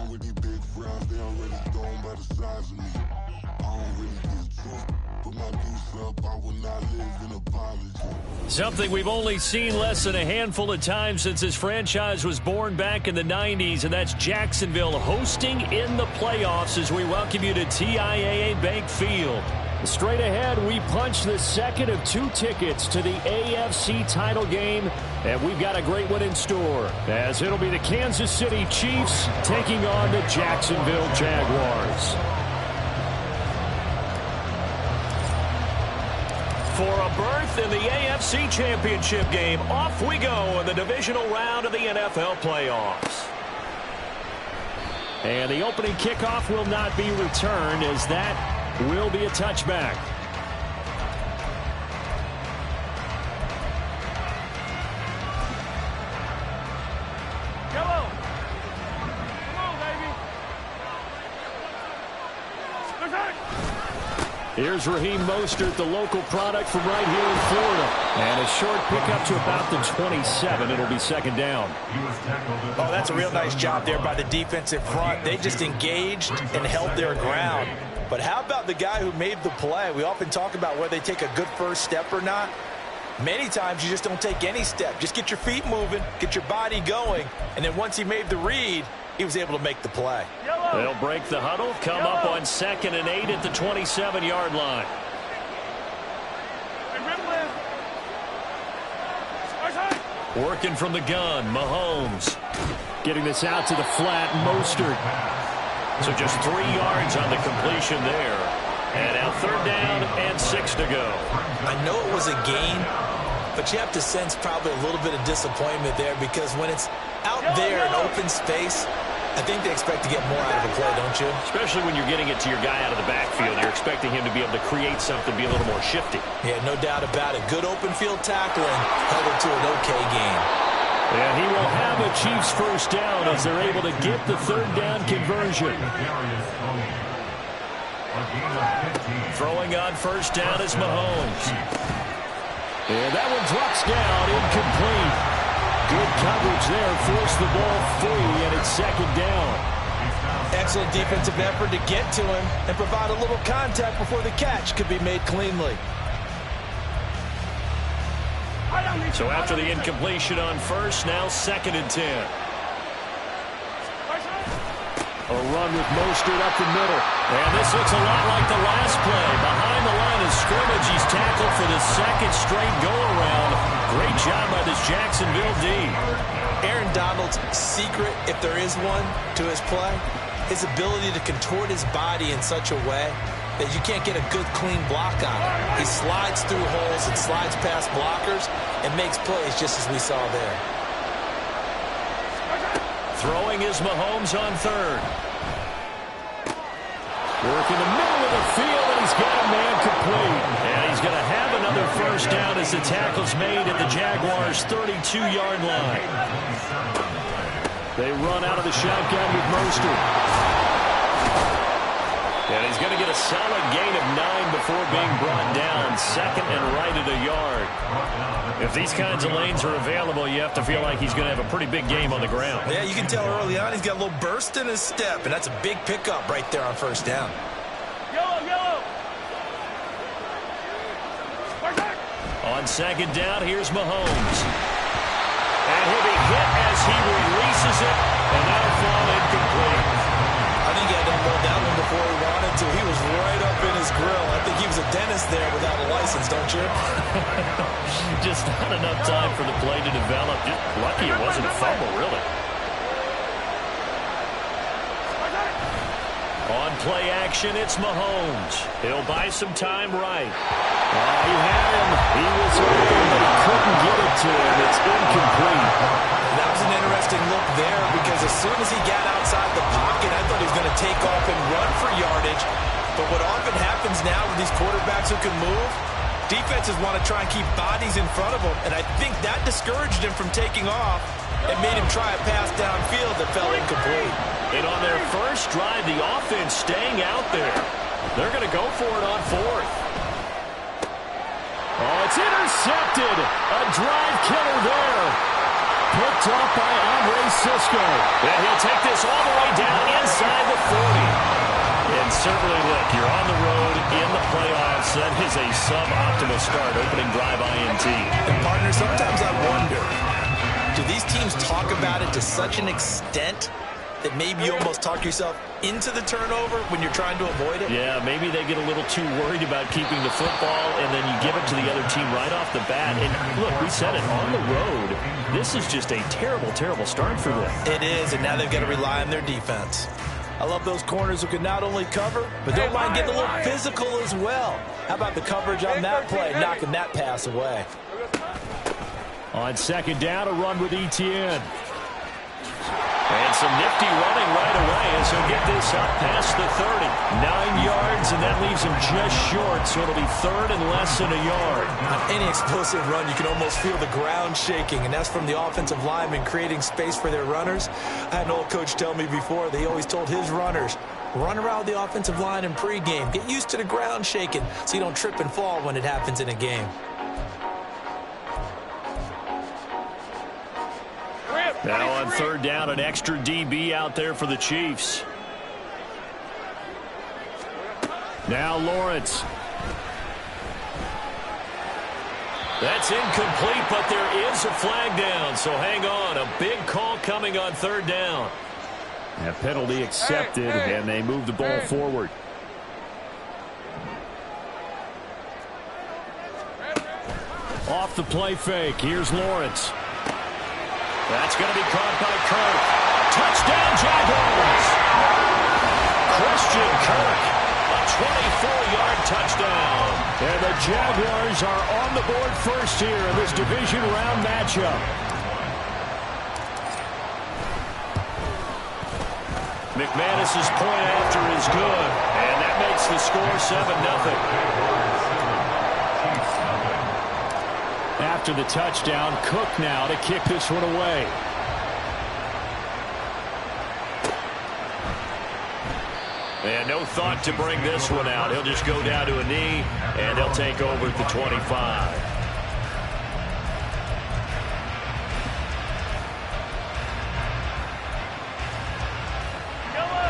with these big frowns, they already thrown by the size of me. I don't really get drunk, put my deuce up, I will not live in apology. Something we've only seen less than a handful of times since this franchise was born back in the 90s, and that's Jacksonville hosting in the playoffs as we welcome you to TIAA Bank Field. Straight ahead, we punch the second of 2 tickets to the AFC title game, and we've got a great one in store, as it'll be the Kansas City Chiefs taking on the Jacksonville Jaguars. For a berth in the AFC Championship game, off we go in the divisional round of the NFL playoffs. And the opening kickoff will not be returned, as that will be a touchback. Yellow. Come on, baby. Here's Raheem Mostert, the local product from right here in Florida. And a short pickup to about the 27. It'll be second down. Oh, that's a real nice job there by the defensive front. They just engaged and held their ground. But how about the guy who made the play? We often talk about whether they take a good first step or not. Many times you just don't take any step. Just get your feet moving, get your body going, and then once he made the read, he was able to make the play. They'll break the huddle, come up on 2nd and 8 at the 27-yard line. Working from the gun, Mahomes. Getting this out to the flat, Mostert. So just 3 yards on the completion there. And now 3rd down and 6 to go. I know it was a gain, but you have to sense probably a little bit of disappointment there, because when it's out there in open space, I think they expect to get more out of the play, don't you? Especially when you're getting it to your guy out of the backfield. You're expecting him to be able to create something, be a little more shifty. Yeah, no doubt about it. Good open field tackling, held it to an okay gain. And he will have a Chiefs first down as they're able to get the 3rd down conversion. Throwing on first down is Mahomes. And that one drops down, incomplete. Good coverage there, forced the ball free, and it's 2nd down. Excellent defensive effort to get to him and provide a little contact before the catch could be made cleanly. So after the incompletion on first, now 2nd and 10. A run with Mostert up the middle. And this looks a lot like the last play. Behind the line of scrimmage, he's tackled for the 2nd straight go-around. Great job by this Jacksonville D. Aaron Donald's secret, if there is one, to his play, his ability to contort his body in such a way that you can't get a good, clean block on him. He slides through holes and slides past blockers and makes plays just as we saw there. Throwing is Mahomes on 3rd. Work in the middle of the field, and he's got a man complete. And he's going to have another first down as the tackle's made at the Jaguars' 32-yard line. They run out of the shotgun with Mostert. And he's going to get a solid gain of 9 before being brought down. 2nd and right at a yard. If these kinds of lanes are available, you have to feel like he's going to have a pretty big game on the ground. Yeah, you can tell early on he's got a little burst in his step, and that's a big pickup right there on first down. Yellow. On 2nd down, here's Mahomes. And he'll be hit as he releases it, and that'll fall incomplete. I think he had that ball down him before he wanted to. He was right up in his grill. I think he was a dentist there without a license, don't you? Just not enough time for the play to develop. Just lucky it wasn't a fumble, really. On play action, it's Mahomes. He'll buy some time right. He had him. He was open, but he couldn't get it to him. It's incomplete. That was an interesting look there, because as soon as he got outside the pocket, I thought he was going to take off and run for yardage. But what often happens now with these quarterbacks who can move, defenses want to try and keep bodies in front of them, and I think that discouraged him from taking off and made him try a pass downfield that fell incomplete. And on their first drive, the offense staying out there. They're going to go for it on 4th. Oh, it's intercepted. A drive killer there. Picked up by Andre Cisco. And he'll take this all the way down inside the 40. And certainly, look, you're on the road in the playoffs. That is a suboptimal start, opening drive INT. And, partner, sometimes I wonder, do these teams talk about it to such an extent that maybe you almost talk yourself into the turnover when you're trying to avoid it? Yeah, maybe they get a little too worried about keeping the football, and then you give it to the other team right off the bat. And, look, we said it, on the road, this is just a terrible, terrible start for them. It is, and now they've got to rely on their defense. I love those corners who can not only cover, but don't mind getting a little physical as well. How about the coverage on that play, knocking that pass away? On second down, a run with Etienne. And some nifty running right away as he'll get this up past the 30. 9 yards, and that leaves him just short, so it'll be third and less than a yard. On any explosive run, you can almost feel the ground shaking, and that's from the offensive linemen creating space for their runners. I had an old coach tell me before, they always told his runners, run around the offensive line in pregame. Get used to the ground shaking so you don't trip and fall when it happens in a game. Now on third down, an extra DB out there for the Chiefs. Now Lawrence. That's incomplete, but there is a flag down, so hang on. A big call coming on third down. A penalty accepted, and they move the ball forward. Off the play fake, here's Lawrence. That's going to be caught by Kirk. Touchdown, Jaguars! Christian Kirk, a 24-yard touchdown. And the Jaguars are on the board first here in this division round matchup. McManus's point after is good, and that makes the score 7-0. After the touchdown, Cook now to kick this one away. And no thought to bring this one out. He'll just go down to a knee, and they'll take over at the 25.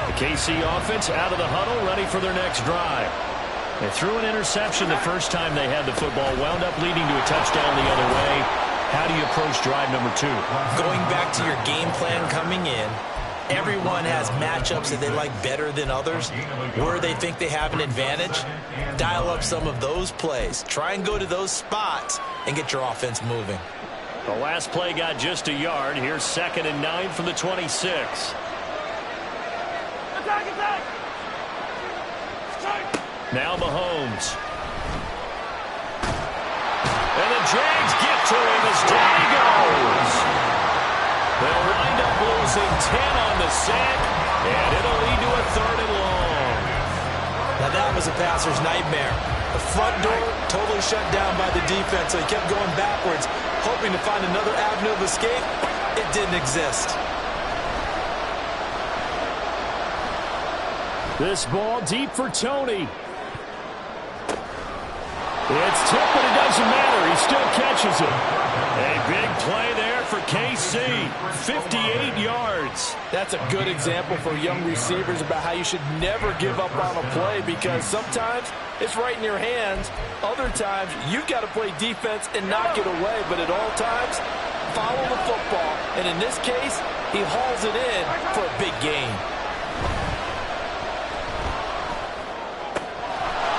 The KC offense out of the huddle, ready for their next drive. They threw an interception the first time they had the football, wound up leading to a touchdown the other way. How do you approach drive number 2? Going back to your game plan coming in, everyone has matchups that they like better than others. Where they think they have an advantage, dial up some of those plays. Try and go to those spots and get your offense moving. The last play got just a yard. Here's 2nd and 9 from the 26. Attack, attack! Now Mahomes. And the Jags get to him as down he goes. They'll wind up losing 10 on the sack, and it'll lead to a 3rd and long. Now that was a passer's nightmare. The front door totally shut down by the defense, so he kept going backwards, hoping to find another avenue of escape. It didn't exist. This ball deep for Tony. It's tipped, but it doesn't matter. He still catches it. A big play there for KC. 58 yards. That's a good example for young receivers about how you should never give up on a play, because sometimes it's right in your hands. Other times you've got to play defense and knock it away. But at all times, follow the football. And in this case, he hauls it in for a big gain.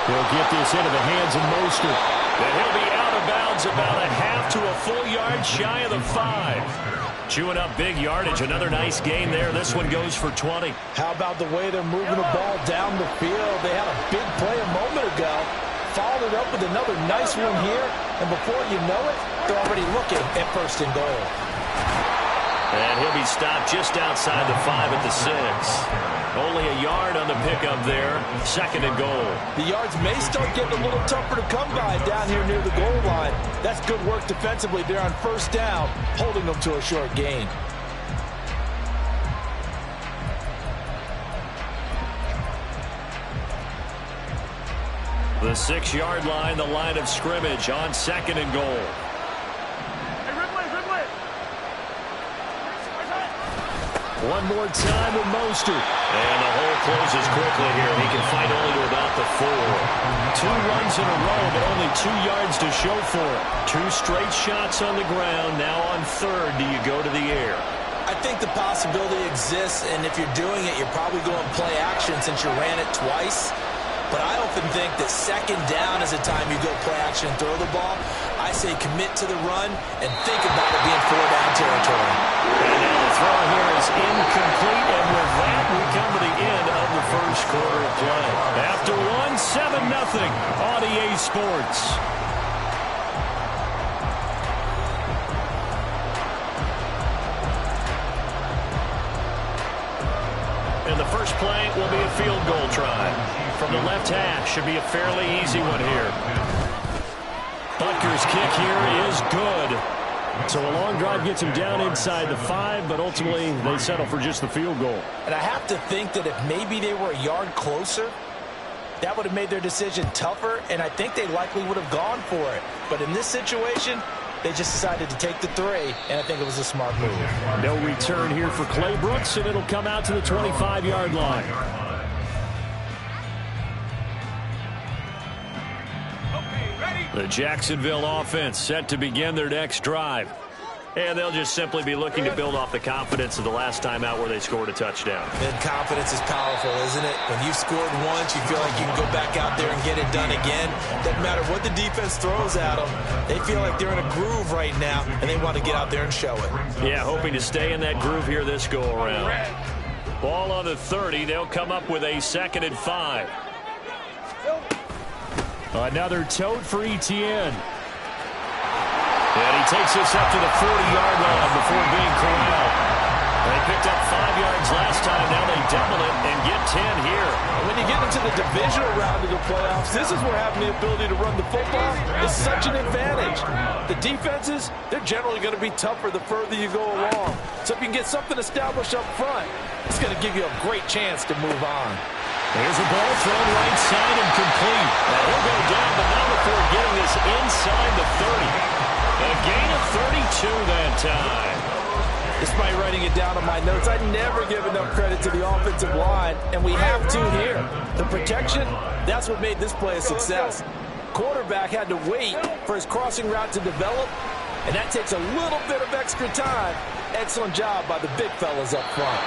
He'll get this into the hands of Mostert. And he'll be out of bounds about a half to a full yard shy of the 5. Chewing up big yardage. Another nice gain there. This one goes for 20. How about the way they're moving the ball down the field? They had a big play a moment ago. Followed it up with another nice one here. And before you know it, they're already looking at 1st and goal. And he'll be stopped just outside the 5 at the 6. Only a yard on the pickup there. 2nd and goal. The yards may start getting a little tougher to come by down here near the goal line. That's good work defensively there on 1st down, holding them to a short gain. The 6-yard line, the line of scrimmage on 2nd and goal. Hey, Ripley, Ripley! One more time with Mostert. And the hole closes quickly here. He can fight only to about the 4. 2 runs in a row, but only 2 yards to show for it. 2 straight shots on the ground. Now on third, do you go to the air? I think the possibility exists, and if you're doing it, you're probably going play action since you ran it twice. But I often think that second down is a time you go play action and throw the ball. I say commit to the run and think about it being 4-down territory. And now the throw here is incomplete, and with that, we come to the end of the first quarter of play. After one, 7-0 on EA Sports. And the first play will be a field goal try. From the left hash, should be a fairly easy one here. Butker's kick here is good. So a long drive gets him down inside the 5, but ultimately they settle for just the field goal. And I have to think that if maybe they were a yard closer, that would have made their decision tougher, and I think they likely would have gone for it. But in this situation, they just decided to take the 3, and I think it was a smart move. No return here for Clay Brooks, and it'll come out to the 25-yard line. The Jacksonville offense set to begin their next drive. And they'll just simply be looking to build off the confidence of the last time out where they scored a touchdown. And confidence is powerful, isn't it? When you've scored once, you feel like you can go back out there and get it done again. Doesn't matter what the defense throws at them. They feel like they're in a groove right now, and they want to get out there and show it. Yeah, hoping to stay in that groove here this go-around. Ball on the 30. They'll come up with a 2nd and 5. Another tote for Etienne. And he takes this up to the 40-yard line before being corralled. They picked up 5 yards last time. Now they double it and get 10 here. When you get into the divisional round of the playoffs, this is where having the ability to run the football is such an advantage. The defenses, they're generally going to be tougher the further you go along. So if you can get something established up front, it's going to give you a great chance to move on. Here's a ball thrown right side and complete. Now he'll go down, but not before getting this inside the 30. A gain of 32 that time. Despite writing it down on my notes, I never give enough credit to the offensive line, and we have to here. The protection, that's what made this play a success. Quarterback had to wait for his crossing route to develop, and that takes a little bit of extra time. Excellent job by the big fellas up front.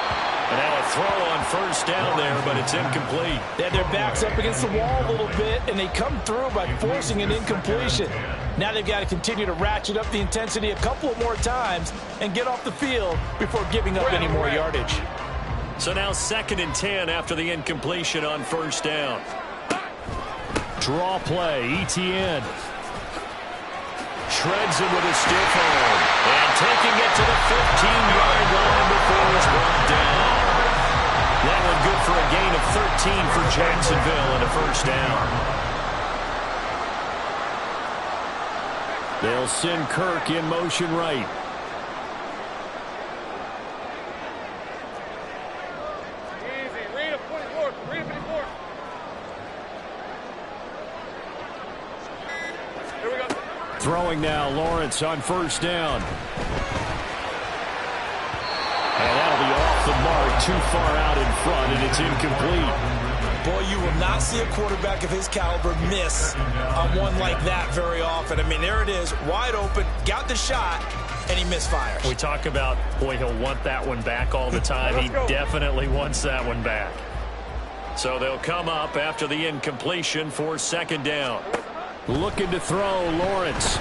And now a throw on first down there, but it's incomplete. They had their backs up against the wall a little bit, and they come through by forcing an incompletion. Now they've got to continue to ratchet up the intensity a couple of more times and get off the field before giving up any more yardage. So now 2nd and 10 after the incompletion on first down. Draw play, Etienne. Shreds it with a stiff arm. And taking it to the 15-yard line before it's brought down. That one good for a gain of 13 for Jacksonville and a first down. They'll send Kirk in motion right. Easy. Read a 44. Read a 54. Here we go. Throwing now, Lawrence on first down. And that'll be off the mark, too far out in front, and it's incomplete. Boy, you will not see a quarterback of his caliber miss on one like that very often. I mean, there it is, wide open, got the shot, and he misfires. We talk about, boy, he'll want that one back all the time. He definitely wants that one back. So they'll come up after the incompletion for 2nd down. Looking to throw, Lawrence.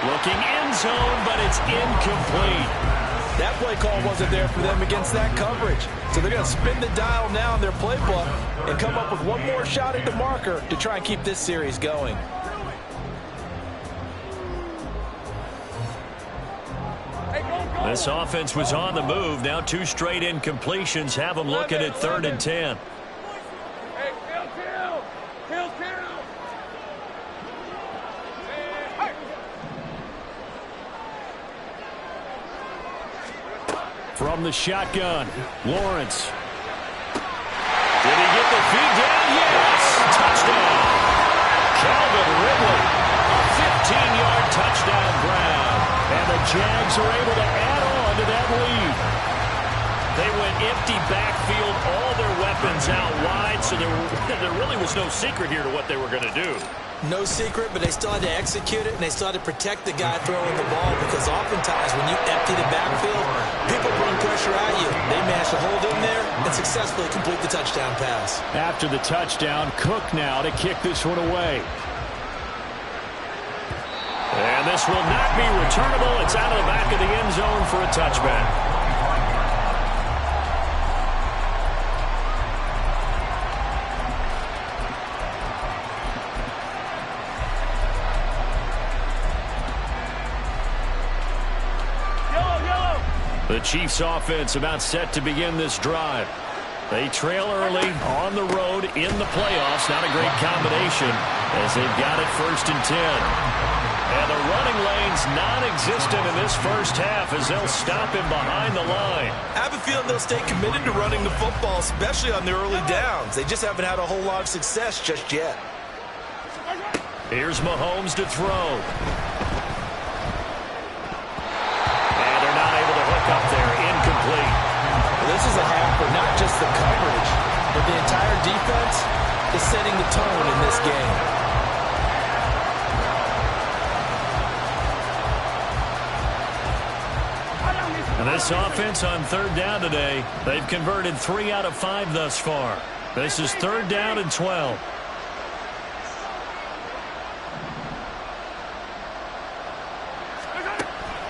Looking end zone, but it's incomplete. That play call wasn't there for them against that coverage. So they're going to spin the dial now in their playbook and come up with one more shot at the marker to try and keep this series going. This offense was on the move. Now 2 straight incompletions have them looking at 3rd and 10. Hey, kill. From the shotgun, Lawrence. Did he get the feed down? Yes! Touchdown! Calvin Ridley, a 15-yard touchdown grab. And the Jags are able to add on into that lead. They went empty backfield, all their weapons out wide, so there really was no secret here to what they were going to do. No secret, but they still had to execute it, and they still had to protect the guy throwing the ball, because oftentimes when you empty the backfield, people bring pressure at you. They managed to hold in there and successfully complete the touchdown pass. After the touchdown, Cook now to kick this one away. And this will not be returnable. It's out of the back of the end zone for a touchback. The Chiefs offense about set to begin this drive. They trail early on the road in the playoffs. Not a great combination as they've got it 1st and 10. And the running lane's non-existent in this first half as they'll stop him behind the line. I have a feeling they'll stay committed to running the football, especially on the early downs. They just haven't had a whole lot of success just yet. Here's Mahomes to throw. Up there, incomplete. Well, this is a half for not just the coverage, but the entire defense is setting the tone in this game. And this offense on 3rd down today, they've converted 3 out of 5 thus far. This is 3rd down and 12.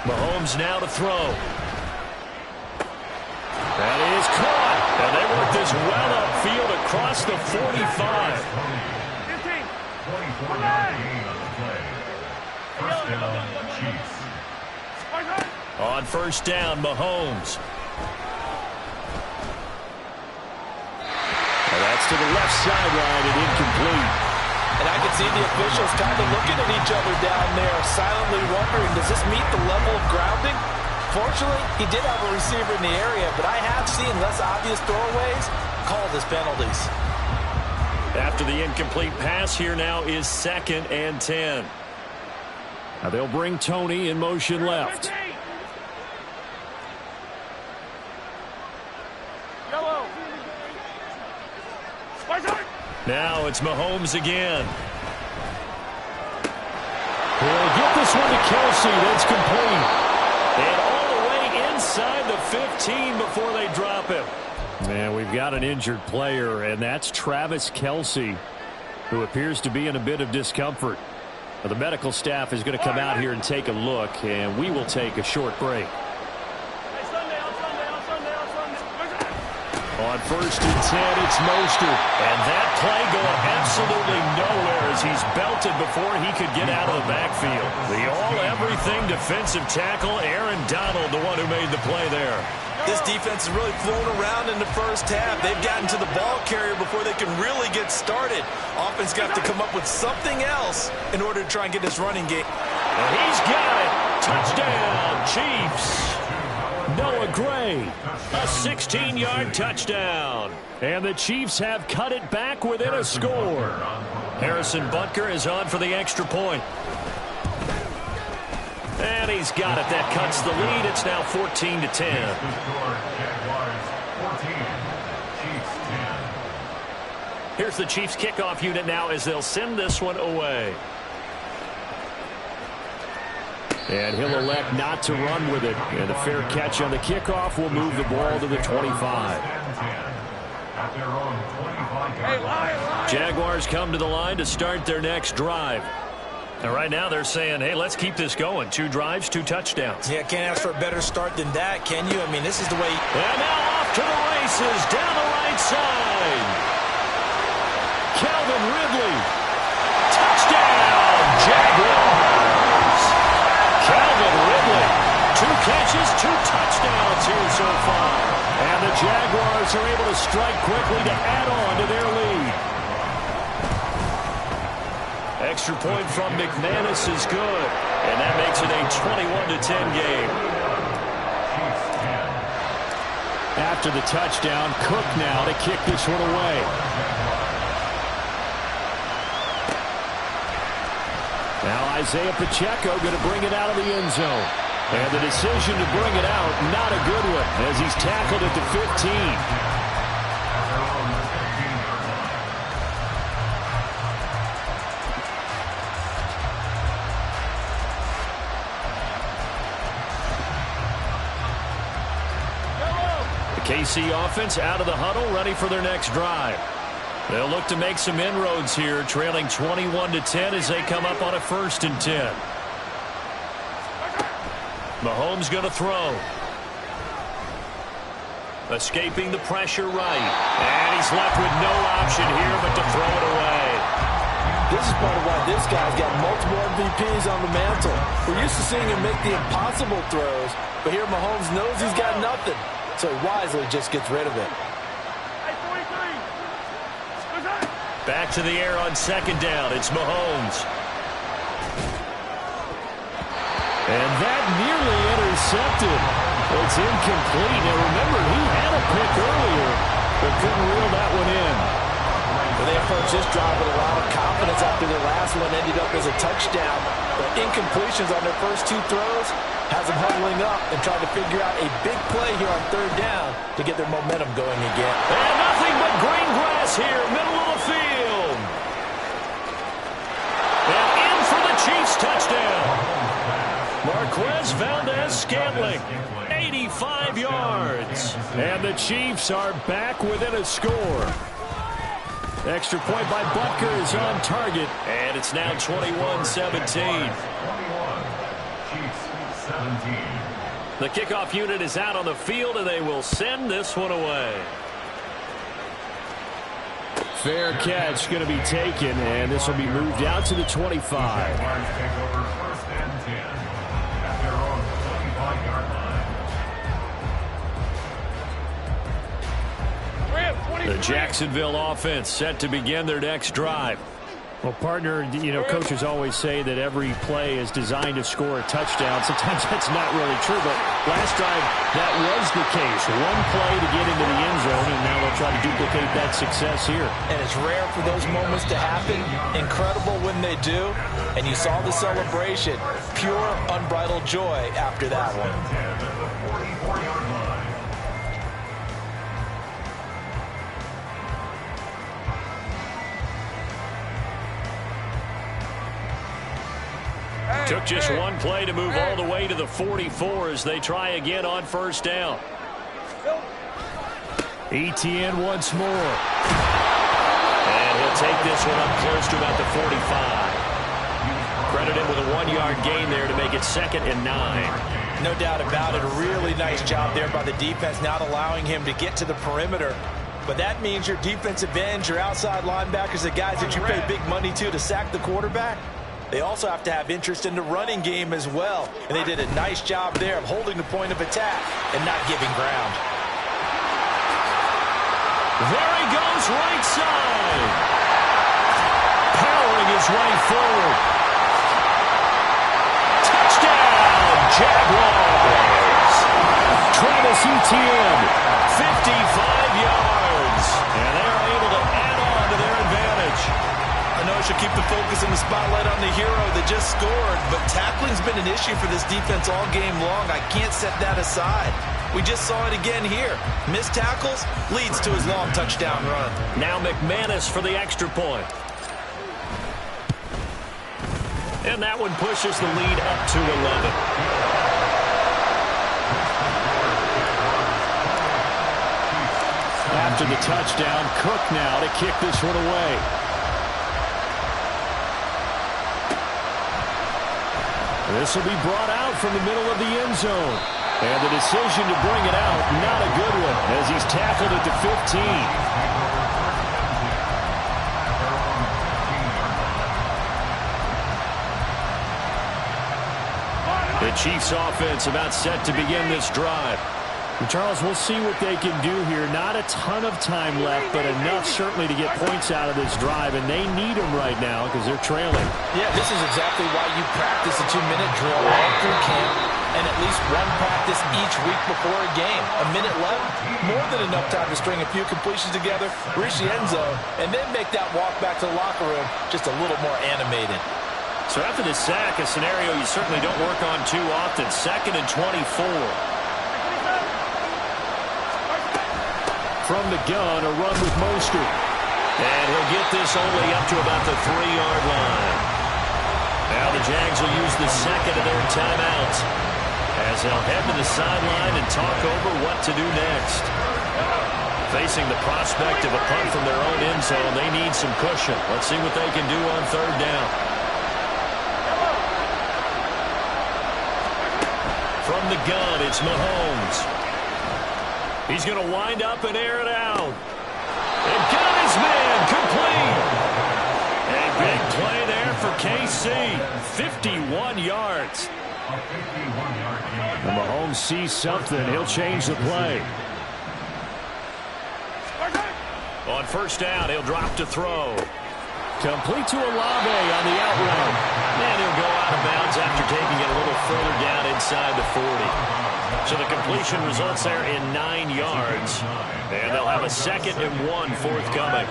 Mahomes now to throw. That is caught. And they work this well upfield across the 45. 15. On 1st down, Mahomes. And that's to the left sideline and incomplete. And I can see the officials kind of looking at each other down there, silently wondering, does this meet the level of grounding? Fortunately, he did have a receiver in the area, but I have seen less obvious throwaways called as penalties. After the incomplete pass, here now is 2nd and 10. Now they'll bring Tony in motion left. Now it's Mahomes again. He'll get this one to Kelsey. That's complete. And all the way inside the 15 before they drop him. Man, we've got an injured player, and that's Travis Kelsey, who appears to be in a bit of discomfort. Now, the medical staff is going to come out here and take a look, and we will take a short break. On 1st and 10, it's Mostert. And that play going absolutely nowhere as he's belted before he could get out of the backfield. The all-everything defensive tackle, Aaron Donald, the one who made the play there. This defense has really flown around in the first half. They've gotten to the ball carrier before they can really get started. Offense got to come up with something else in order to try and get this running game. And he's got it. Touchdown, Chiefs. Noah Gray, a 16-yard touchdown. And the Chiefs have cut it back within a score. Harrison Butker is on for the extra point. And he's got it. That cuts the lead. It's now 14-10. Here's the Chiefs kickoff unit now as they'll send this one away. And he'll elect not to run with it. And a fair catch on the kickoff will move the ball to the 25. Jaguars come to the line to start their next drive. And right now they're saying, hey, let's keep this going. 2 drives, 2 touchdowns. Yeah, can't ask for a better start than that, can you? I mean, this is the way. And now off to the races down the right side. Calvin Ridley. Touchdown, Jaguars. Calvin Ridley, 2 catches, 2 touchdowns here so far. And the Jaguars are able to strike quickly to add on to their lead. Extra point from McManus is good. And that makes it a 21-10 game. After the touchdown, Cook now to kick this one away. Now Isaiah Pacheco going to bring it out of the end zone. And the decision to bring it out, not a good one, as he's tackled at the 15. KC offense out of the huddle, ready for their next drive. They'll look to make some inroads here, trailing 21-10 as they come up on a 1st and 10. Mahomes going to throw. Escaping the pressure right. And he's left with no option here but to throw it away. This is part of why this guy's got multiple MVPs on the mantle. We're used to seeing him make the impossible throws, but here Mahomes knows he's got nothing. So he wisely just gets rid of it. Back to the air on 2nd down. It's Mahomes. And that nearly intercepted. It's incomplete. And remember, he had a pick earlier, but couldn't reel that one in. Well, they approached this drive with a lot of confidence after their last one ended up as a touchdown. But incompletions on their first 2 throws has them huddling up and trying to figure out a big play here on 3rd down to get their momentum going again. And nothing but green grass here, middle of the field. And in for the Chiefs touchdown. Marquez Valdez-Scantling, 85 yards. And the Chiefs are back within a score. Extra point by Butker is on target. And it's now 21-17. The kickoff unit is out on the field, and they will send this one away. Fair catch going to be taken, and this will be moved out to the 25. The Jacksonville offense set to begin their next drive. Well, partner, you know, coaches always say that every play is designed to score a touchdown. Sometimes that's not really true, but last drive, that was the case. One play to get into the end zone, and now they'll try to duplicate that success here. And it's rare for those moments to happen. Incredible when they do. And you saw the celebration. Pure, unbridled joy after that one. Took just one play to move all the way to the 44 as they try again on 1st down. ETN once more. And he'll take this one up close to about the 45. Credit him with a 1-yard gain there to make it 2nd and 9. No doubt about it. A really nice job there by the defense, not allowing him to get to the perimeter. But that means your defensive ends, your outside linebackers, the guys that you pay big money to sack the quarterback, they also have to have interest in the running game as well. And they did a nice job there of holding the point of attack and not giving ground. There he goes, right side. Powering his way forward. Touchdown, Jaguars. Travis Etienne, 55 yards. And they're able to add on to their advantage. I know I should keep the focus and the spotlight on the hero that just scored, but tackling's been an issue for this defense all game long. I can't set that aside. We just saw it again here. Missed tackles leads to his long touchdown run. Now McManus for the extra point. And that one pushes the lead up to 11. After the touchdown, Cook now to kick this one away. This will be brought out from the middle of the end zone. And the decision to bring it out, not a good one, as he's tackled at the 15. The Chiefs offense about set to begin this drive. And Charles, we'll see what they can do here. Not a ton of time left, but enough certainly to get points out of this drive, and they need them right now because they're trailing. Yeah, this is exactly why you practice a 2-minute drill all through camp and at least one practice each week before a game. A minute left, more than enough time to string a few completions together, reach the end zone, and then make that walk back to the locker room just a little more animated. So after this sack, a scenario you certainly don't work on too often. 2nd and 24. From the gun, a run with Mostert. And he'll get this only up to about the 3-yard line. Now the Jags will use the second of their timeouts as they'll head to the sideline and talk over what to do next. Facing the prospect of a punt from their own end zone, they need some cushion. Let's see what they can do on 3rd down. From the gun, it's Mahomes. He's going to wind up and air it out. And got his man complete. A big play there for KC. 51 yards. And Mahomes sees something. He'll change the play. On 1st down, he'll drop to throw. Complete to Olave on the out route. And he'll go out of bounds after taking it a little further down inside the 40. So the completion results there in 9 yards. And they'll have a 2nd and 1 forthcoming.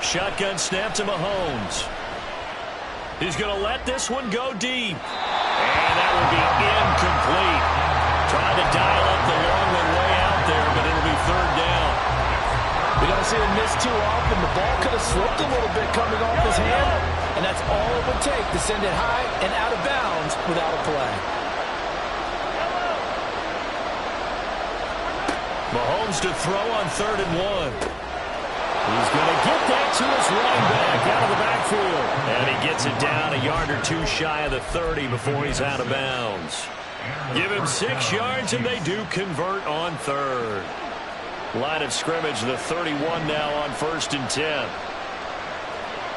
Shotgun snap to Mahomes. He's going to let this one go deep. And that will be incomplete. Trying to dial up the long one way out there, but it'll be 3rd down. We don't see him miss too often. The ball could have slipped a little bit coming off his hand, and that's all it would take to send it high and out of bounds without a play. Mahomes to throw on 3rd and 1. He's going to get that to his running back out of the backfield. And he gets it down a yard or 2 shy of the 30 before he's out of bounds. Give him 6 yards, and they do convert on 3rd. Line of scrimmage, the 31 now on 1st and 10.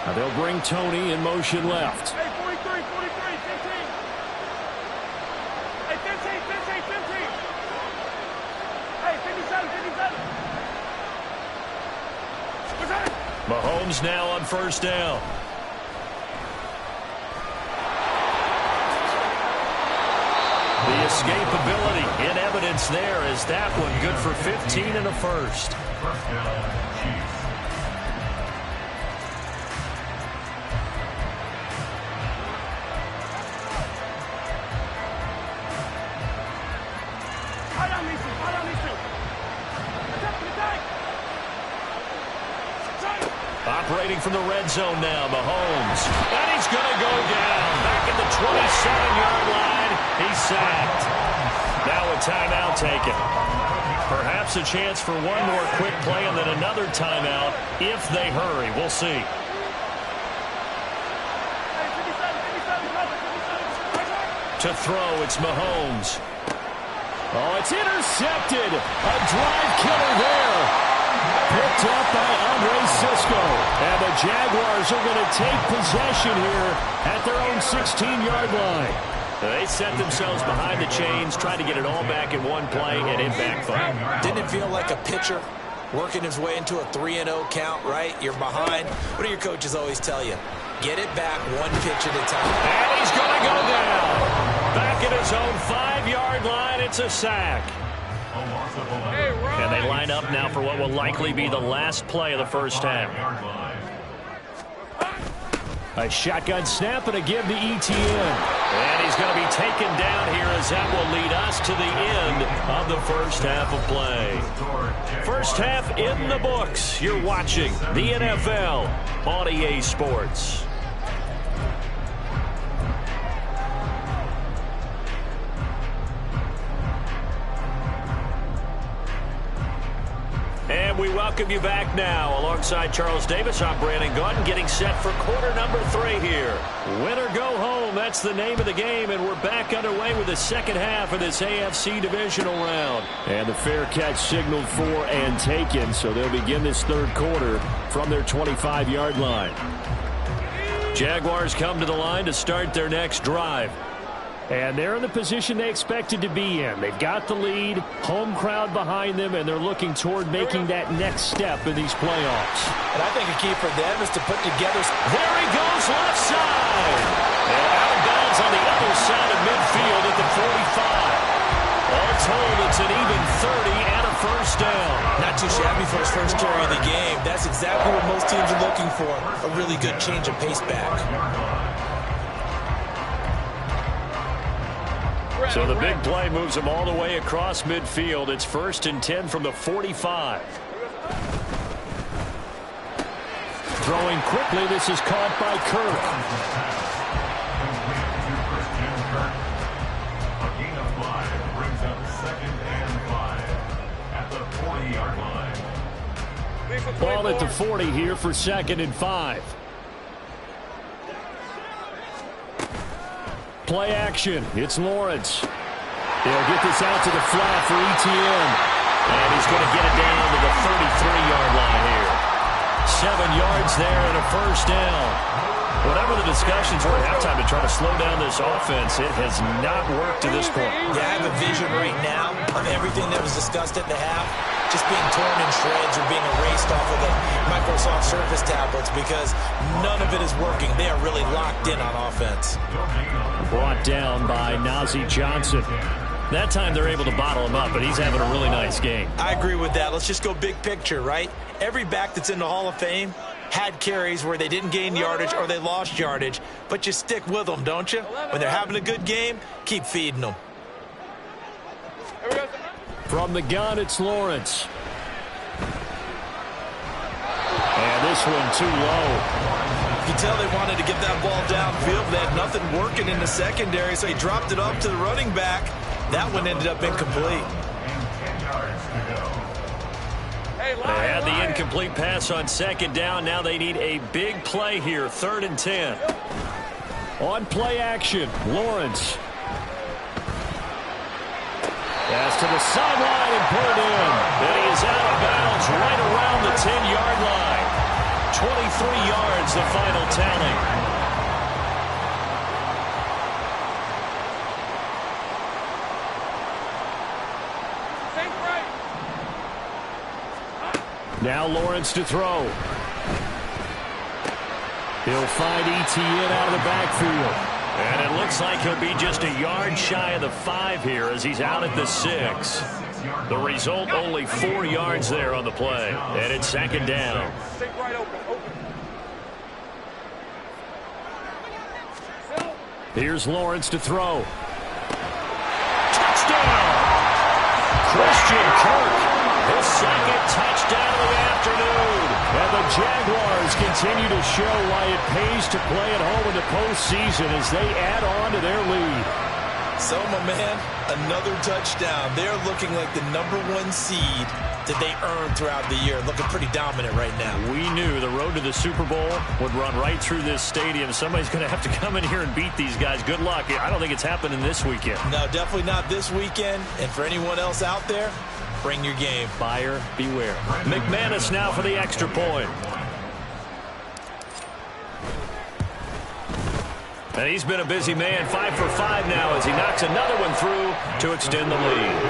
Now they'll bring Tony in motion left. Hey, 43, 43, 15. Hey, 15, 15, 15. Hey, 57, 57. Mahomes now on 1st down. The escapability in evidence there as that one good for 15 and a 1st. Operating from the red zone now, Mahomes. And he's going to go down. Back at the 27-yard line. He's sacked. Now a timeout taken. Perhaps a chance for one more quick play and then another timeout if they hurry. We'll see. To throw, it's Mahomes. Oh, it's intercepted. A drive killer there. Picked up by Andre Sisco. And the Jaguars are going to take possession here at their own 16-yard line. They set themselves behind the chains, trying to get it all back in one play, and it backfired. Didn't it feel like a pitcher working his way into a 3-0 count, right? You're behind. What do your coaches always tell you? Get it back one pitch at a time. And he's going to go down. Back at his own 5-yard line, it's a sack. And they line up now for what will likely be the last play of the 1st half. A shotgun snap and a give to ETN. And he's going to be taken down here as that will lead us to the end of the 1st half of play. 1st half in the books. You're watching the NFL on EA Sports. And we welcome you back now. Alongside Charles Davis, I'm Brandon Gaudin, getting set for quarter number 3 here. Win or go home, that's the name of the game, and we're back underway with the 2nd half of this AFC divisional round. And the fair catch signaled for and taken, so they'll begin this 3rd quarter from their 25-yard line. Jaguars come to the line to start their next drive. And they're in the position they expected to be in. They've got the lead, home crowd behind them, and they're looking toward making that next step in these playoffs. And I think a key for them is to put together. There he goes, left side. And out of bounds on the other side of midfield at the 45. All told, it's an even 30 and a 1st down. Not too shabby for his first carry of the game. That's exactly what most teams are looking for, a really good change of pace back. So the big play moves him all the way across midfield. It's 1st and 10 from the 45. Throwing quickly, this is caught by Kirk. A gain of 5 brings up 2nd and 5 at the 40-yard line. Ball at the 40 here for 2nd and 5. Play action. It's Lawrence. He'll get this out to the flat for ETN. And he's going to get it down to the 33-yard line here. 7 yards there and a first down. Whatever the discussions were at halftime to try to slow down this offense, it has not worked to this point. Yeah, I have a vision right now of everything that was discussed at the half just being torn in shreds or being erased off of the Microsoft Surface tablets because none of it is working. They are really locked in on offense. Brought down by Nazeeh Johnson. That time they're able to bottle him up, but he's having a really nice game. I agree with that. Let's just go big picture, right? Every back that's in the Hall of Fame had carries where they didn't gain yardage or they lost yardage, but you stick with them, don't you? When they're having a good game, keep feeding them. From the gun, it's Lawrence. And this one too low. You can tell they wanted to get that ball downfield. They had nothing working in the secondary, so he dropped it off to the running back. That one ended up incomplete. They had the incomplete pass on 2nd down. Now they need a big play here, 3rd and 10. On play action, Lawrence. Pass to the sideline and pulled in. And he is out of bounds right around the 10-yard line. 23 yards, the final tally. Now Lawrence to throw. He'll find ETN out of the backfield. And it looks like he'll be just a yard shy of the 5 here as he's out at the 6. The result, only 4 yards there on the play. And it's 2nd down. Here's Lawrence to throw. Touchdown! Christian Kirk. His 2nd touchdown of the afternoon. And the Jaguars continue to show why it pays to play at home in the postseason as they add on to their lead. So, my man, another touchdown. They're looking like the #1 seed that they earned throughout the year. Looking pretty dominant right now. We knew the road to the Super Bowl would run right through this stadium. Somebody's going to have to come in here and beat these guys. Good luck. I don't think it's happening this weekend. No, definitely not this weekend. And for anyone else out there, bring your game. Buyer beware. McManus now for the extra point. And he's been a busy man. 5 for 5 now as he knocks another one through to extend the lead.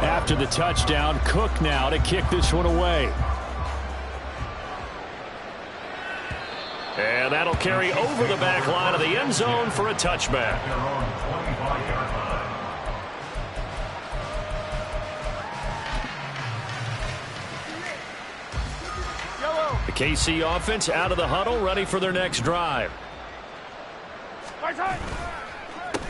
After the touchdown, Cook now to kick this one away. And that'll carry over the back line of the end zone for a touchback. The KC offense out of the huddle, ready for their next drive.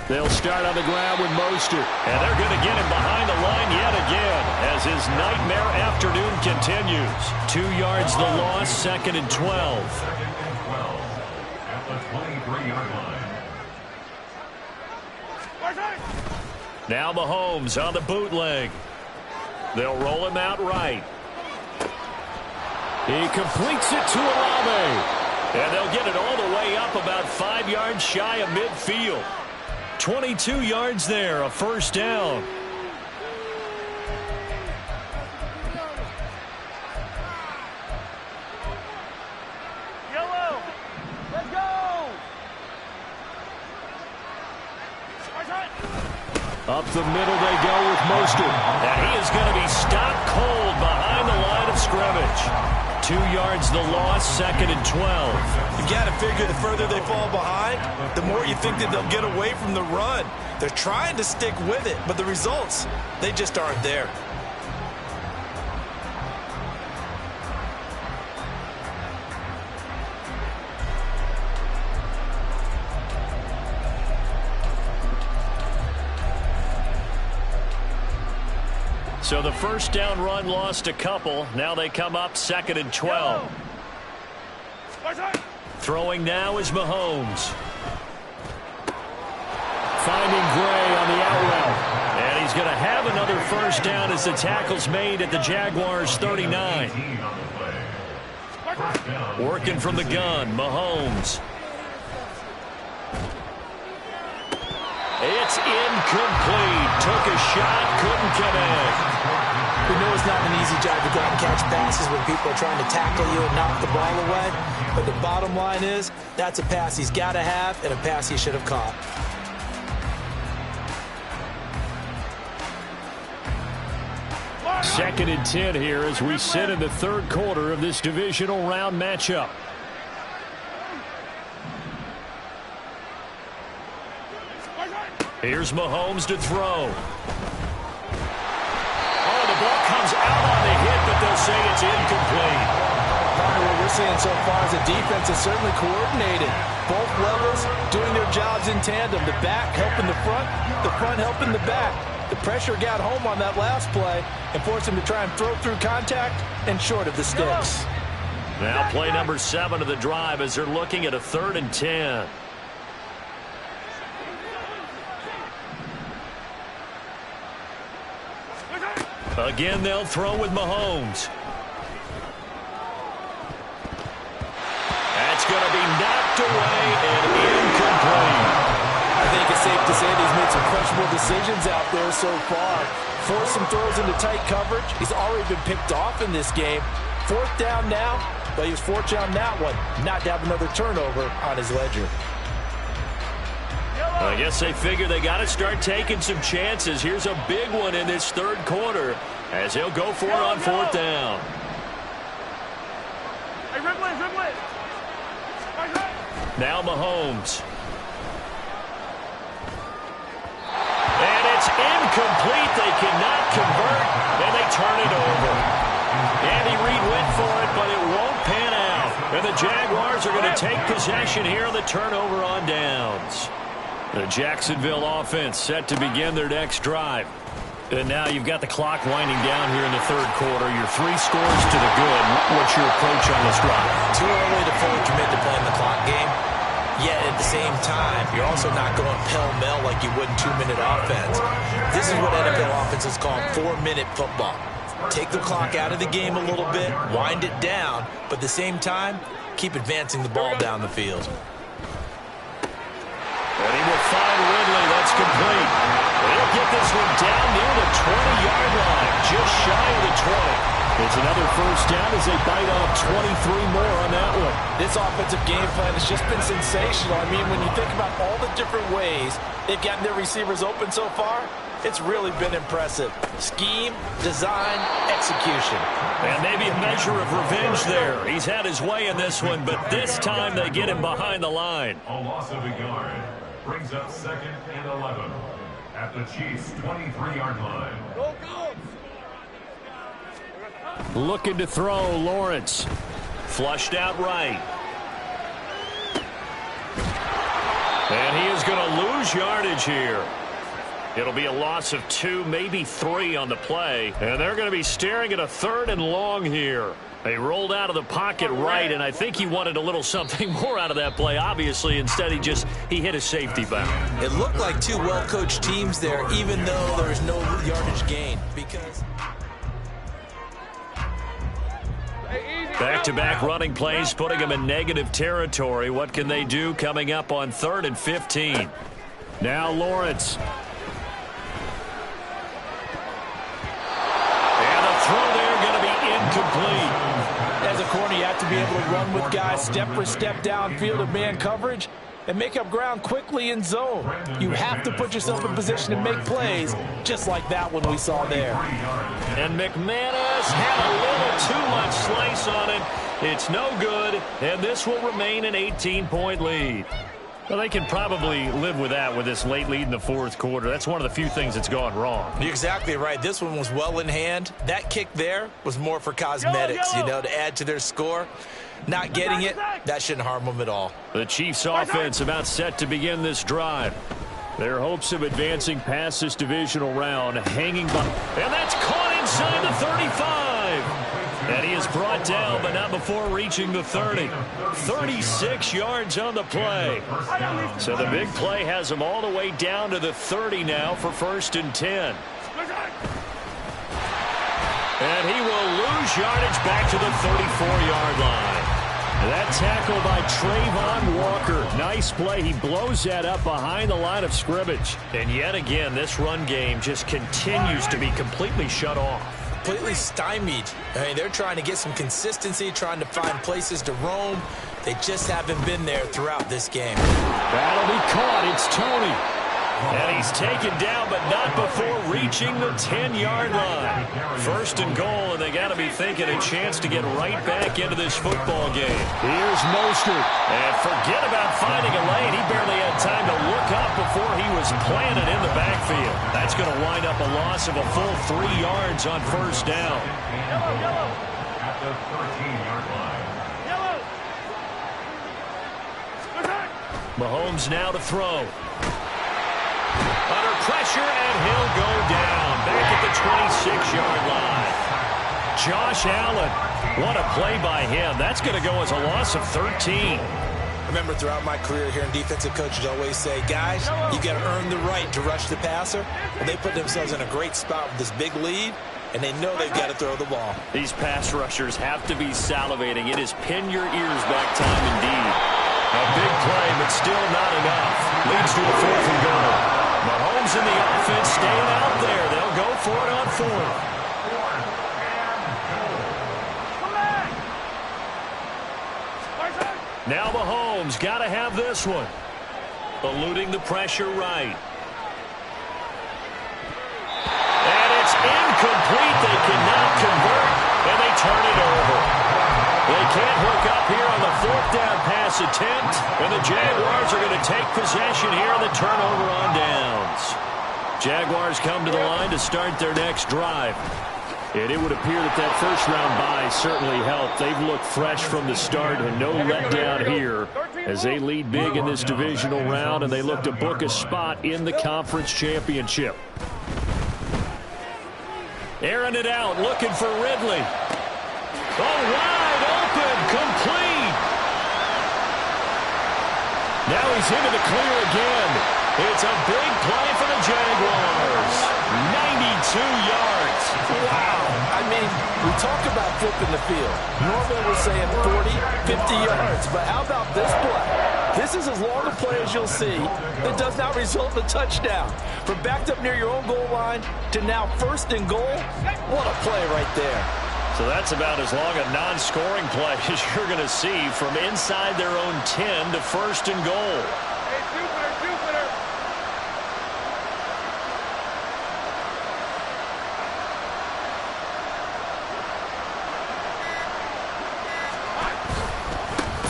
They'll start on the ground with Mostert. And they're going to get him behind the line yet again as his nightmare afternoon continues. 2 yards the loss, 2nd and 12. Now Mahomes on the bootleg. They'll roll him out right. He completes it to Olave. And they'll get it all the way up about 5 yards shy of midfield. 22 yards there, a first down. Yellow, let's go. Up the middle they go with Mostert. And he is going to be stopped cold behind the line of scrimmage. 2 yards the loss, 2nd and 12. You got to figure the further they fall behind, the more you think that they'll get away from the run. They're trying to stick with it, but the results, they just aren't there. So the first down run lost a couple. Now they come up 2nd and 12. Throwing now is Mahomes. Finding Gray on the out route. And he's going to have another first down as the tackle's made at the Jaguars 39. Working from the gun, Mahomes. It's incomplete. Took a shot, couldn't connect. We know it's not an easy job to go out and catch passes when people are trying to tackle you and knock the ball away. But the bottom line is, that's a pass he's got to have and a pass he should have caught. Second and 10 here as we sit in the third quarter of this divisional round matchup. Here's Mahomes to throw. Oh, the ball comes out on the hit, but they'll say it's incomplete. What we're seeing so far is the defense is certainly coordinated. Both levels doing their jobs in tandem. The back helping the front helping the back. The pressure got home on that last play and forced him to try and throw through contact and short of the sticks. Now play number 7 of the drive as they're looking at a 3rd and 10. Again, they'll throw with Mahomes. That's going to be knocked away and incomplete. I think it's safe to say that he's made some questionable decisions out there so far. Forced some throws into tight coverage. He's already been picked off in this game. 4th down now, but he was fortunate on that one not to have another turnover on his ledger. I guess they figure they got to start taking some chances. Here's a big one in this third quarter as he'll go for it on 4th down. Now Mahomes. And it's incomplete. They cannot convert, and they turn it over. Andy Reid went for it, but it won't pan out. And the Jaguars are going to take possession here on the turnover on downs. The Jacksonville offense set to begin their next drive. And now you've got the clock winding down here in the third quarter. You're 3 scores to the good. What's your approach on this drive? Too early to fully commit to playing the clock game. Yet at the same time, you're also not going pell-mell like you would in 2-minute offense. This is what NFL offenses call 4-minute football. Take the clock out of the game a little bit, wind it down, but at the same time, keep advancing the ball down the field. And he will find Ridley. That's complete. They'll get this one down near the 20-yard line, just shy of the 20. It's another first down as they bite off 23 more on that one. This offensive game plan has just been sensational. I mean, when you think about all the different ways they've gotten their receivers open so far, it's really been impressive. Scheme, design, execution. And maybe a measure of revenge there. He's had his way in this one, but this time they get him behind the line. A loss of a yard brings up 2nd and 11 at the Chiefs' 23-yard line. Looking to throw, Lawrence. Flushed out right. And he is going to lose yardage here. It'll be a loss of 2, maybe 3 on the play. And they're going to be staring at a 3rd and long here. They rolled out of the pocket right, and I think he wanted a little something more out of that play, obviously. Instead, he hit a safety back. It looked like 2 well-coached teams there, even though there was no yardage gain. Because back-to-back running plays, putting them in negative territory. What can they do coming up on 3rd and 15? Now Lawrence. And the throw there going to be incomplete. As a corner, you have to be able to run with guys step for step downfield of man coverage. and make up ground quickly in zone. You have to put yourself in position to make plays, just like that one we saw there. And McManus had a little too much slice on it. It's no good, and this will remain an 18-point lead. Well, they can probably live with that with this late lead in the fourth quarter. That's one of the few things that's gone wrong. You're exactly right. This one was well in hand. That kick there was more for cosmetics, to add to their score. Not getting it, that shouldn't harm them at all. The Chiefs offense about set to begin this drive. Their hopes of advancing past this divisional round hanging by. And that's caught inside the 35. And he is brought down, but not before reaching the 30. 36 yards on the play. So the big play has him all the way down to the 30 now for 1st and 10. And he will lose yardage back to the 34-yard line. That tackle by Trayvon Walker. Nice play. He blows that up behind the line of scrimmage. And yet again, this run game just continues to be completely shut off. Completely stymied. I mean, they're trying to get some consistency, trying to find places to roam. They just haven't been there throughout this game. That'll be caught. It's Tony. And he's taken down, but not before reaching the 10-yard line. 1st and goal, and they got to be thinking a chance to get right back into this football game. Here's Mostert. And forget about finding a lane. He barely had time to look up before he was planted in the backfield. That's going to wind up a loss of a full 3 yards on 1st down. Yellow. At the 13-yard line. Mahomes now to throw. Under pressure, and he'll go down back at the 26-yard line. Josh Allen, what a play by him. That's going to go as a loss of 13. Remember, throughout my career here in defensive coaches always say, guys, you got to earn the right to rush the passer. And they put themselves in a great spot with this big lead, and they know they've got to throw the ball. These pass rushers have to be salivating. It is pin your ears back time indeed. A big play, but still not enough. Leads to a 4th and goal. Mahomes in the offense staying out there. They'll go for it on 4th. Now Mahomes got to have this one. Eluding the pressure right. And it's incomplete. They cannot convert, and they turn it over. They can't hook up here on the 4th down pass attempt, and the Jaguars are going to take possession here on the turnover on downs. Jaguars come to the line to start their next drive. And it would appear that that first-round bye certainly helped. They've looked fresh from the start and no letdown here as they lead big in this divisional round, and they look to book a spot in the conference championship. Airing it out, looking for Ridley. Oh, wide open, complete. Now he's into the clear again. It's a big play for the Jaguars. 92 yards. Wow. I mean, we talk about flipping the field. Normally we're saying 40, 50 yards. But how about this play? This is as long a play as you'll see that does not result in a touchdown. From backed up near your own goal line to now 1st and goal. What a play right there. So that's about as long a non-scoring play as you're going to see from inside their own 10 to 1st and goal.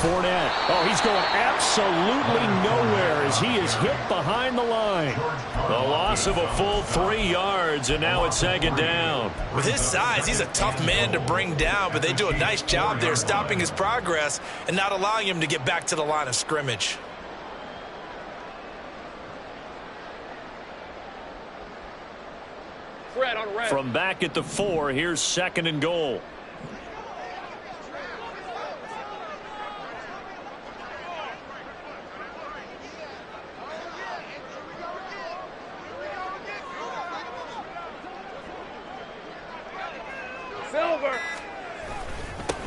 Fournette. Oh, he's going absolutely nowhere as he is hit behind the line. The loss of a full 3 yards, and now it's 2nd down. With his size, he's a tough man to bring down, but they do a nice job there stopping his progress and not allowing him to get back to the line of scrimmage. From back at the 4, here's 2nd and goal.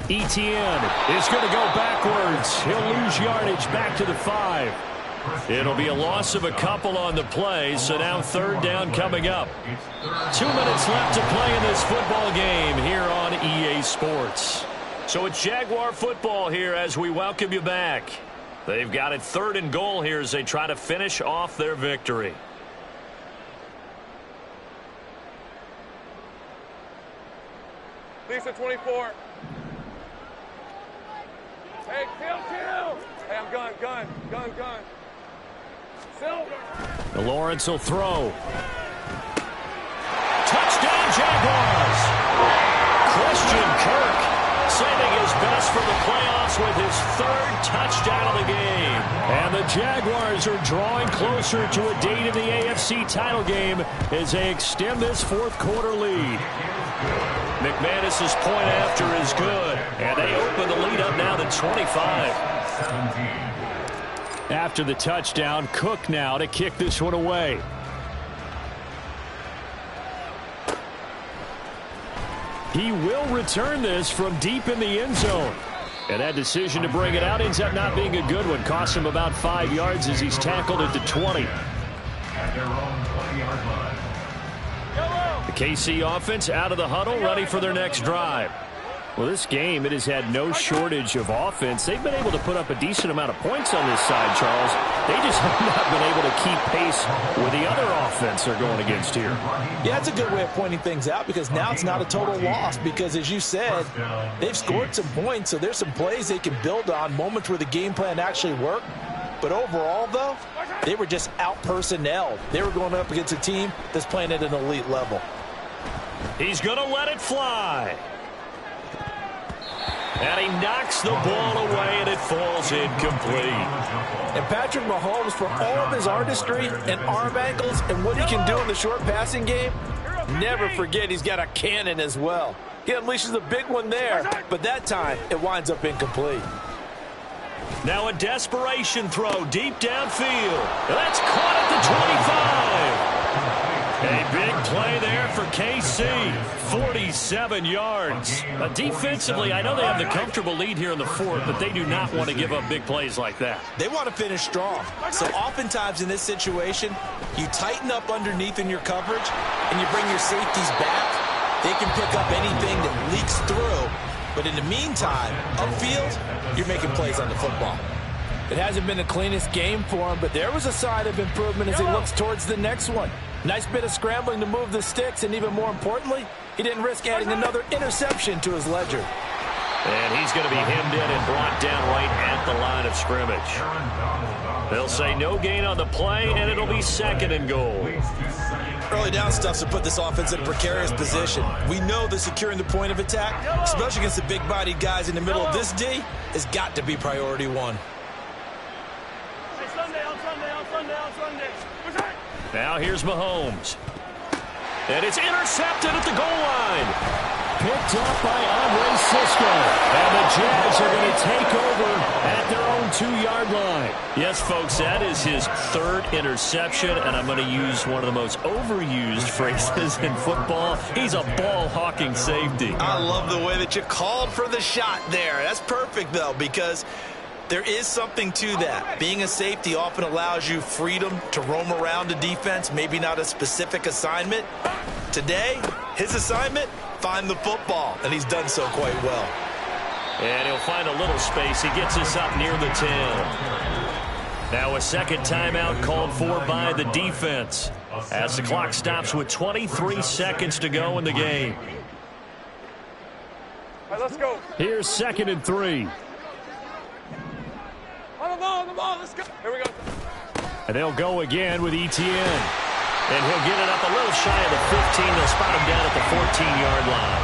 Etienne is going to go backwards. He'll lose yardage back to the 5. It'll be a loss of a couple on the play, so now 3rd down coming up. 2 minutes left to play in this football game here on EA Sports. So it's Jaguar football here as we welcome you back. They've got it 3rd and goal here as they try to finish off their victory. Lisa, 24. Hey, kill. Hey, I'm gun. Silver. Lawrence will throw. Touchdown, Jaguars! Christian Kirk saving his best for the playoffs with his 3rd touchdown of the game. And the Jaguars are drawing closer to a date in the AFC title game as they extend this 4th quarter lead. McManus's point after is good, and they open the lead up now to 25. After the touchdown, Cook now to kick this one away. He will return this from deep in the end zone. And that decision to bring it out ends up not being a good one. Costs him about 5 yards as he's tackled at the 20. At their own 20-yard line. The KC offense out of the huddle, ready for their next drive. Well, this game, it has had no shortage of offense. They've been able to put up a decent amount of points on this side, Charles. They just have not been able to keep pace with the other offense they're going against here. Yeah, that's a good way of pointing things out because now it's not a total loss because, as you said, they've scored some points, so there's some plays they can build on, moments where the game plan actually worked. But overall, though, they were just out-personnelled. They were going up against a team that's playing at an elite level. He's going to let it fly. And he knocks the ball away, and it falls incomplete. And Patrick Mahomes, for all of his artistry and arm angles and what he can do in the short passing game, never forget he's got a cannon as well. He unleashes a big one there, but that time it winds up incomplete. Now a desperation throw deep downfield. That's caught at the 25. A big play there for KC. 47 yards. Defensively, I know they have the comfortable lead here in the 4th, but they do not want to give up big plays like that. They want to finish strong. So oftentimes in this situation, you tighten up underneath in your coverage and you bring your safeties back. They can pick up anything that leaks through. But in the meantime, upfield, you're making plays on the football. It hasn't been the cleanest game for him, but there was a sign of improvement as he looks towards the next one. Nice bit of scrambling to move the sticks, and even more importantly, he didn't risk adding another interception to his ledger. And he's going to be hemmed in and brought down right at the line of scrimmage. They'll say no gain on the play, and it'll be 2nd and goal. Early down stuff to put this offense in a precarious position. We know that securing the point of attack, especially against the big-bodied guys in the middle of this D, has got to be priority 1. Now here's Mahomes. And it's intercepted at the goal line. Picked up by Andre Cisco. And the Jags are going to take over at their own 2-yard line. Yes, folks, that is his 3rd interception, and I'm going to use one of the most overused phrases in football. He's a ball-hawking safety. I love the way that you called for the shot there. That's perfect, though, because there is something to that. Being a safety often allows you freedom to roam around the defense, maybe not a specific assignment. Today, his assignment, find the football, and he's done so quite well. And he'll find a little space. He gets us up near the 10. Now a second timeout called for by the defense as the clock stops with 23 seconds to go in the game. All right, let's go. Here's 2nd and 3. On the ball, let's go. Here we go. And they'll go again with Etienne. And he'll get it up a little shy of the 15. They'll spot him down at the 14-yard line.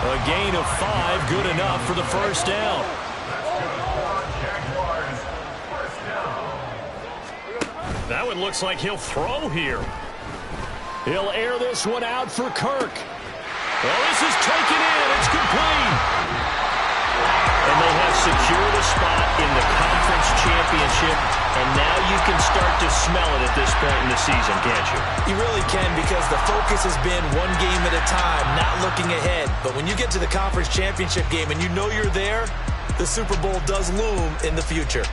A gain of 5, good enough for the first down. That one looks like he'll throw here. He'll air this one out for Kirk. Well, this is taken in. It's complete. And they have secured a spot in the conference championship, and now you can start to smell it at this point in the season, can't you? You really can, because the focus has been one game at a time, not looking ahead. But when you get to the conference championship game and you know you're there, the Super Bowl does loom in the future.